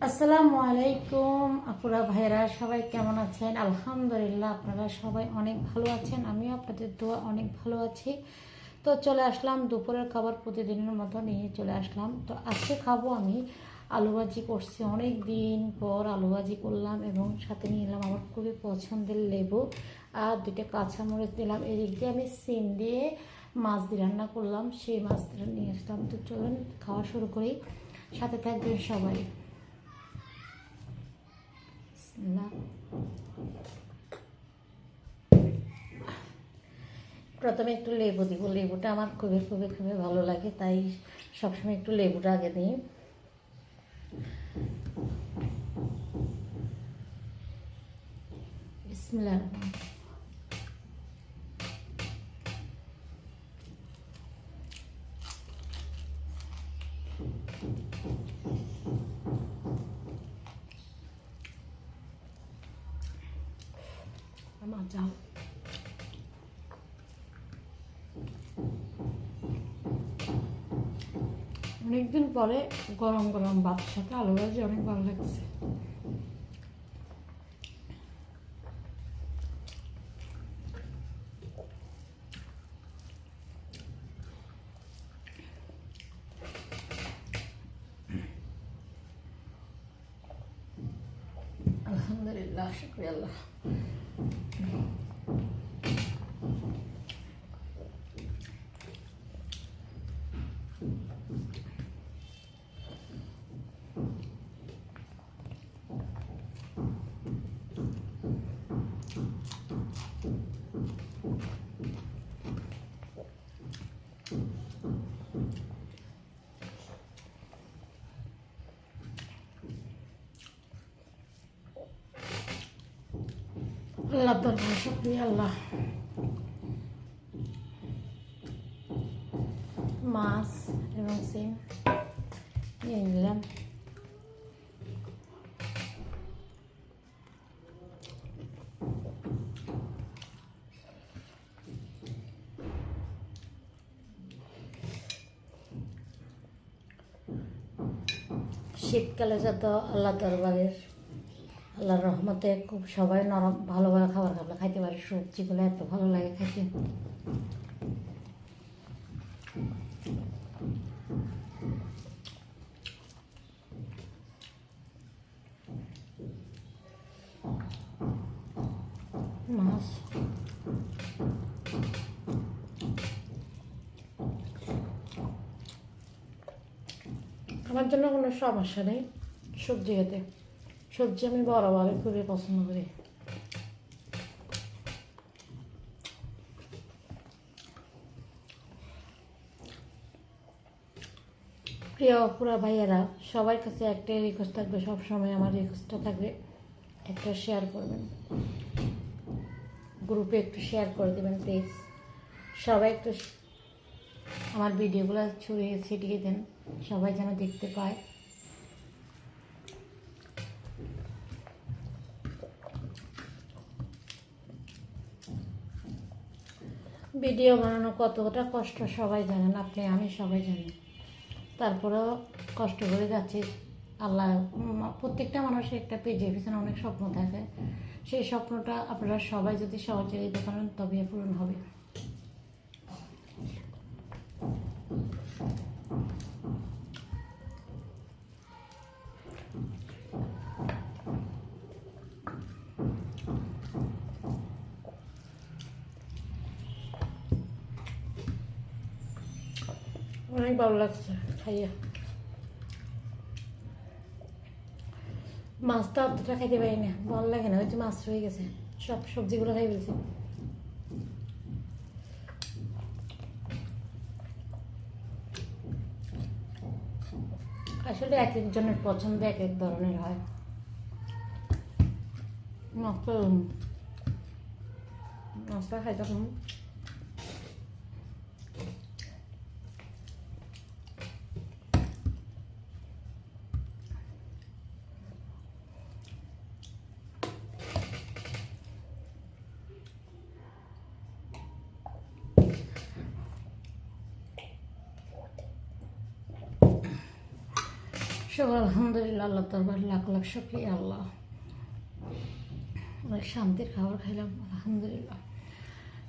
আসসালামু আলাইকুম আপুরা ভাইরা সবাই কেমন আছেন? আলহামদুলিল্লাহ আপনারা সবাই অনেক ভালো আছেন, আমিও আপনাদের দোয়া অনেক ভালো আছি। তো চলে আসলাম দুপুরের খাবার প্রতিদিনের মতো নিয়ে চলে আসলাম। তো আজকে খাবো আমি আলু ভাজি করছি, অনেক দিন পর আলু ভাজি করলাম এবং সাথে নিয়ে এলাম আমার খুবই পছন্দের লেবু আর দুটো কাঁচামরিচ দিলাম। এদিক দিয়ে আমি সিম দিয়ে মাছ দিয়ে রান্না করলাম, সেই মাছটা নিয়ে আসলাম। তো চলুন খাওয়া শুরু করি, সাথে থাকবেন সবাই। না, প্রথমে একটু লেবু দিব। লেবুটা আমার খুবই খুবই খুবই ভালো লাগে, তাই সবসময় একটু লেবুটা আগে দিই। বিসমিল্লাহ। আমার যাও অনেকদিন পরে গরম গরম ভাতের সাথে আলু ভাজি অনেক ভালো লাগছে। আলহামদুলিল্লাহ, শুকরিয়া আল্লাহ। আল্লাহ দরবার শুকরিয়া আল্লাহ। মাছ এবং সিম নিয়ে নিলাম। শীতকালে যত আল্লাহ দরবারের আল্লাহর রহমতে খুব সবাই নরম ভালো ভালো খাবার খাইতে পারে। সবজিগুলো এত ভালো লাগে খাইতে। মাছ আমার জন্য কোনো সমস্যা নেই সবজি খেতে। সবজি আমি বরাবর খুবই পছন্দ করি। প্রিয় পুরা ভাইয়েরা, সবার কাছে একটাই রিকোয়েস্ট থাকবে, সবসময় আমার রিকোয়েস্টটা থাকবে, একটা শেয়ার করবেন, গ্রুপে একটু শেয়ার করে দেবেন প্লিজ। সবাই একটু আমার ভিডিওগুলো ছড়িয়ে ছিটিয়ে দেন, সবাই যেন দেখতে পায়। ভিডিও বানানো কতটা কষ্ট সবাই জানেন, আপনি আমি সবাই জানি। তারপরেও কষ্ট করে যাচ্ছি। আল্লাহ, প্রত্যেকটা মানুষের একটা পেজের পিছনে অনেক স্বপ্ন থাকে, সেই স্বপ্নটা আপনারা সবাই যদি সহযোগিতা করেন তবে পূরণ হবে। অনেক ভালো লাগছে খাইয়া। মাছটা অতটা খাইতে পারি না, ভালো লাগে না, ওই যে মাছ রয়ে গেছে, সব সবজিগুলো খাই ফেলছি। আসলে এক একজনের পছন্দ এক এক ধরনের হয়। মাছটা খাই তখন সব আলহামদুলিল্লাহ, আল্লাহ দরবার লাখ লাখ শুকরিয়া। আল্লাহ অনেক শান্তির খাবার খাইলাম, আলহামদুলিল্লাহ।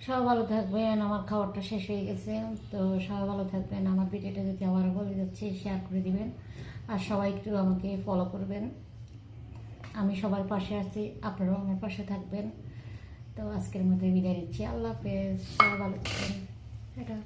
সবাই ভালো থাকবেন। আমার খাবারটা শেষ হয়ে গেছে, তো সবাই ভালো থাকবেন। আমার ভিডিওটা যদি আবারও বলে যাচ্ছি, শেয়ার করে দিবেন, আর সবাই একটু আমাকে ফলো করবেন। আমি সবার পাশে আছি, আপনারাও আমার পাশে থাকবেন। তো আজকের মতো বিদায় নিচ্ছি, আল্লাহ হাফেজ। সবাই ভালো থাকবেন। এটা